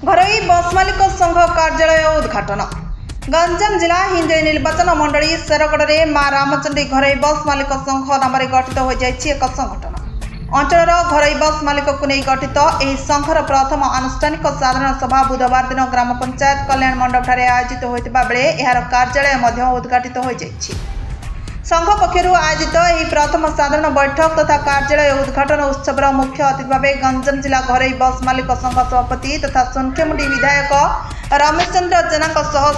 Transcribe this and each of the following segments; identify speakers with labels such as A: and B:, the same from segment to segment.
A: घरोई बस मालिक संघ कार्यालय उद्घाटन। गंजाम जिला हिंदी निर्वाचन मंडली शेरगढ़ माँ रामचंडी घरोई बस मालिक संघ नाम गठित हो एक संगठन। अंचल घरोई बस मालिक को नहीं गठित यह संघर प्रथम आनुष्ठानिक साधारण सभा बुधवार दिन ग्राम पंचायत कल्याण मंडप आयोजित होता बेले यार कार्यालय उद्घाटित हो जाएगी। संघ पक्षर आयोजित यह प्रथम साधारण बैठक तथा कार्यालय उद्घाटन उत्सव मुख्य अतिथि भाव गंजाम जिला घरोई बस मालिक संघ सभापति तथा सोनखेमुंडी विधायक रमेश चंद्र जेना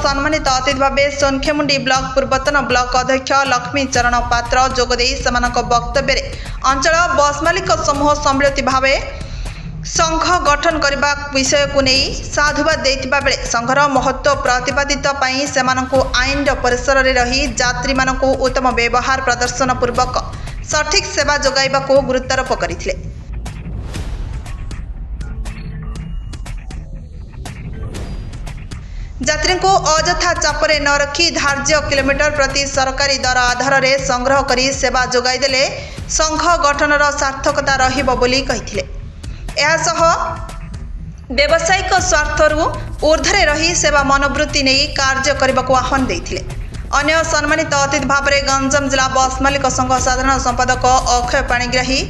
A: सम्मानित अतिथि भाव सोनखेमुंडी ब्लॉक पूर्वतन ब्लॉक अध्यक्ष लक्ष्मी चरण पात्र जोगदे वक्तव्य अंचल बस मालिक समूह सम्मिलित भाव संघ गठन करने विषय को नहीं साधुवाद देथिबा बेले संघर महत्व प्रतिपादित पाई सेमानंकु आईन परिसर में रही यात्री मानकु उत्तम व्यवहार प्रदर्शन पूर्वक सठिक सेवा जोगाइबा को गुरुत्वारोप करथिले। यात्री को अजथा चापरे न रखी धार्य किलोमीटर प्रति सरकारी दर आधार में संग्रह करी सेवा जोगाइदेले संघ गठनर सार्थकता रहिबो बोली कहिथिले। एसह व्यावसायिक स्वार्थरू ऊर्ध्वे रही सेवा मनोवृत्ति नहीं कार्य करने को आह्वान देते। अन्य सम्मानित अतिथि भाव में गंजाम जिला बस मालिक संघ साधारण संपादक अक्षय पाणिग्राही,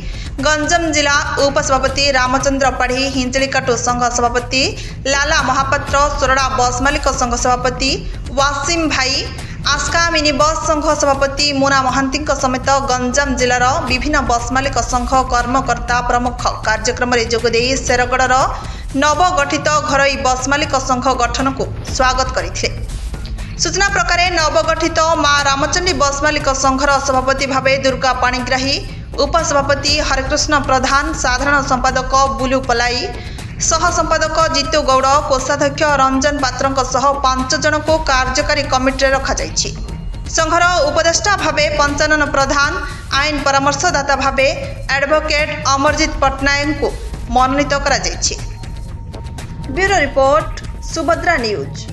A: गंजाम जिला उपसभापति रामचंद्र पाढ़ी, हिंजलिकाटू संघ सभापति लाला महापात्र, सोरडा बस मालिक संघ सभापति वासिम भाई, आस्का मिनी बस संघ सभापति मुना महांती समेत गंजाम जिलार विभिन्न बस मालिक संघ कर्मकर्ता प्रमुख कार्यक्रम में जोगदे शेरगढ़ नवगठित घरोई बस मालिक संघ गठन को स्वागत करते। सूचना प्रकार नवगठित माँ रामचंडी बस मालिक संघर सभापति भाव दुर्गा पाणिग्राही, उपसभापति हरिकृष्ण प्रधान, साधारण संपादक बुलू पलाई, सह संपादक जितू गौड़, कोषाध्यक्ष रंजन पात्र 5 जन को कार्यकारी कमिटी रखा जाइछि। संघर उपदेष्टा भावे पंचानन प्रधान, आईन परामर्शदाता भावे एडवोकेट अमरजीत पट्टनायक को मनोनीत करा जाइछि। Bureau report Subhadra news.